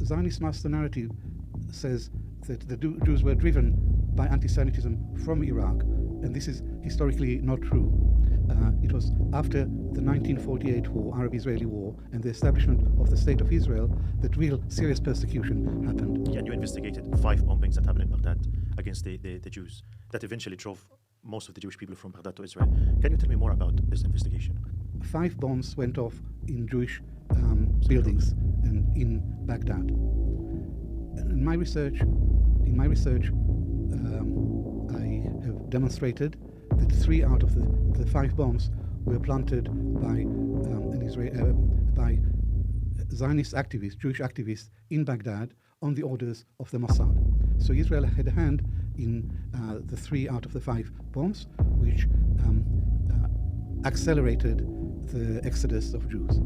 Zionist master narrative says that the Jews were driven by anti-Semitism from Iraq, and this is historically not true. It was after the 1948 war, Arab-Israeli war, and the establishment of the State of Israel that real serious persecution happened. Yeah, and you investigated 5 bombings that happened in Baghdad against the Jews that eventually drove most of the Jewish people from Baghdad to Israel. Can you tell me more about this investigation? 5 bombs went off in Jewish buildings and in Baghdad. In my research, I have demonstrated that 3 out of the 5 bombs were planted by by Zionist activists, Jewish activists in Baghdad on the orders of the Mossad. So Israel had a hand in the 3 out of the 5 bombs, which accelerated the exodus of Jews.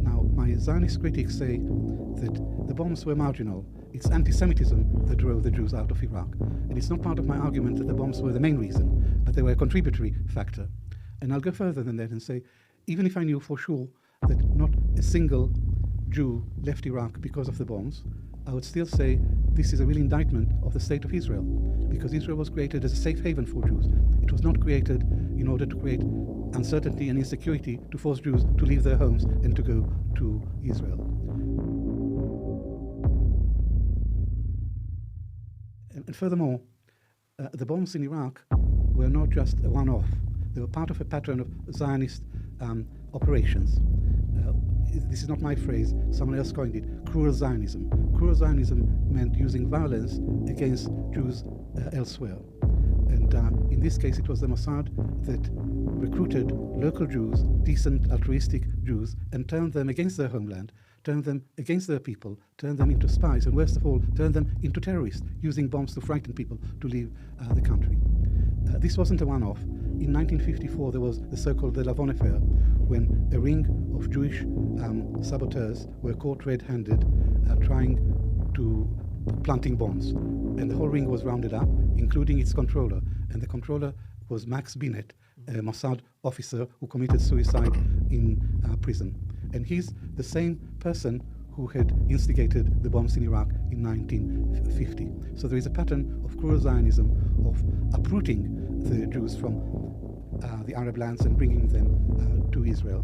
Now, my Zionist critics say that the bombs were marginal. It's anti-Semitism that drove the Jews out of Iraq. And it's not part of my argument that the bombs were the main reason, but they were a contributory factor. And I'll go further than that and say, even if I knew for sure that not a single Jew left Iraq because of the bombs, I would still say this is a real indictment of the State of Israel, because Israel was created as a safe haven for Jews. It was not created in order to create uncertainty and insecurity to force Jews to leave their homes and to go to Israel. And furthermore, the bombs in Iraq were not just a one-off. They were part of a pattern of Zionist operations. This is not my phrase, someone else coined it, cruel Zionism. Cruel Zionism meant using violence against Jews elsewhere. And in this case, it was the Mossad that recruited local Jews, decent, altruistic Jews, and turned them against their homeland, turned them against their people, turned them into spies, and worst of all, turned them into terrorists, using bombs to frighten people to leave the country. This wasn't a one-off. In 1954, there was the so-called De Lavon affair, when a ring of Jewish saboteurs were caught red-handed trying to planting bombs. And the whole ring was rounded up, including its controller. And the controller was Max Binet, a Mossad officer who committed suicide in prison. And he's the same person who had instigated the bombs in Iraq in 1950. So there is a pattern of cruel Zionism, of uprooting the Jews from the Arab lands and bringing them to Israel.